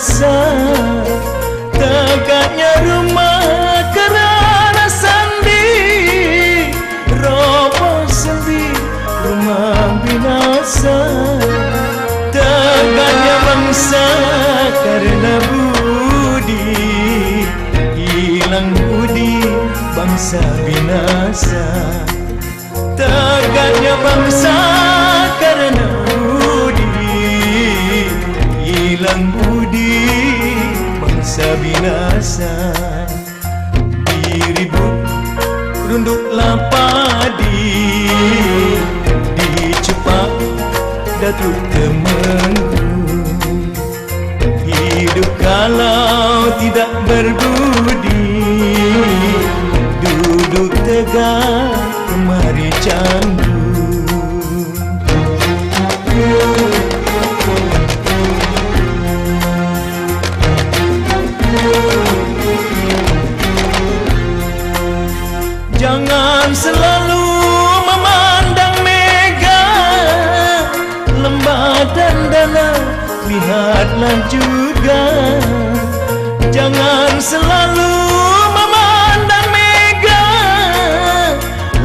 binasa. Tegaknya rumah kerana sandi, roboh sendi rumah binasa. Tegaknya bangsa karena budi, hilang budi bangsa binasa. Tegaknya bangsa karena budi, hilang budi bangsa binasa. Diribut runduklah padi, dicepak datuk temenggu. Hidup kalau tidak berbudi, duduk tegak kemari canggung. Jangan selalu memandang mega, lembah dan dalam, lihatlah juga. Jangan selalu memandang mega,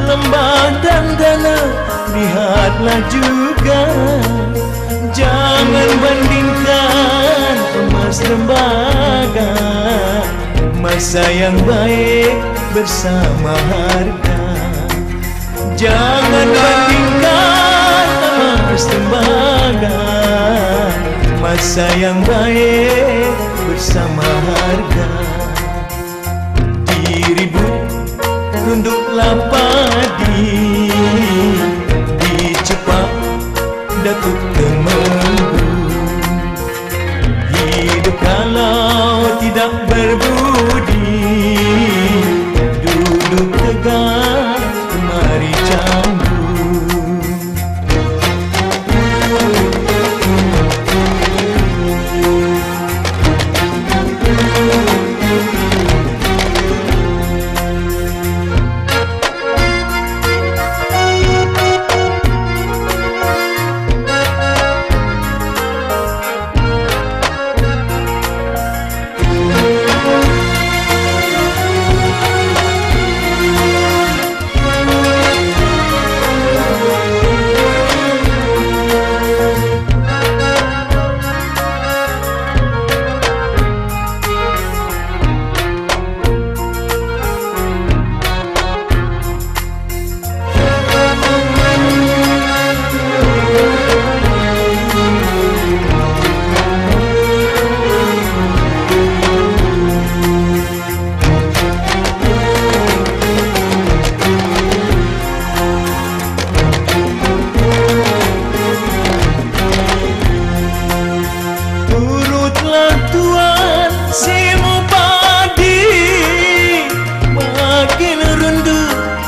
lembah dan dalam, lihatlah juga. Jangan bandingkan emas tembaga, masa yang baik bersama harga. Jangan bandingkan emas tembaga, masa yang baik bersama harga. Diribut runduklah padi, dicepak datuk temenggu. Hidup kalau tidak berbudi, duduk tegak kemari canggung.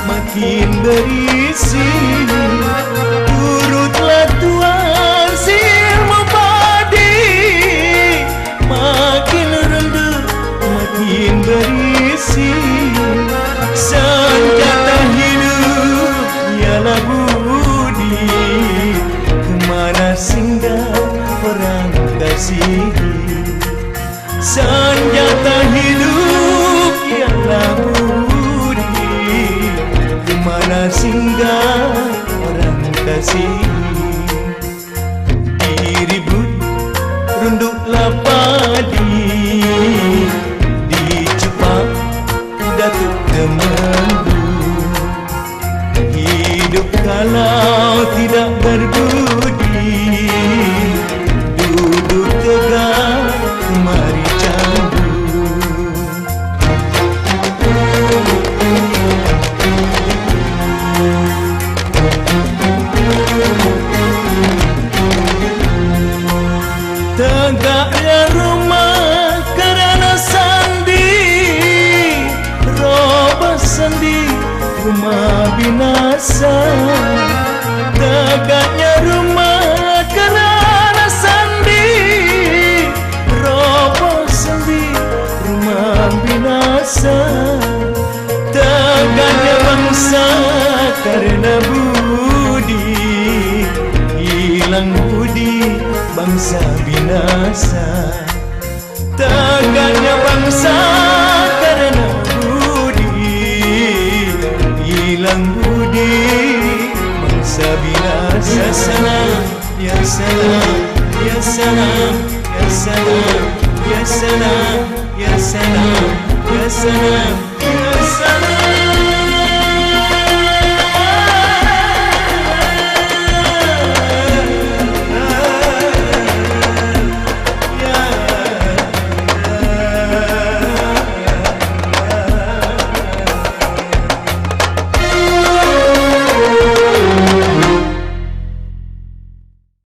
Makin berisi, turutlah Tuhan silmu padi. Makin rendah, makin berisi. Senjata hidup ialah budi, kemana singgah orang kasihi. Senjata hidup ialah budi, kemana singgah orang kasihi. Diribut runduklah padi, dicepak datuk temenggu. Hidup kalau tidak berbudi, duduk tegak kemari canggung. Tegaknya rumah kerana sandi, roboh sendi rumah binasa. Tegaknya rumah kerana sandi, roboh sendi rumah binasa. Tegaknya bangsa karena budi, hilang budi bangsa binasa. salam, ya salam, ya salam, ya salam, ya salam, ya salam, ya salam, ya salam.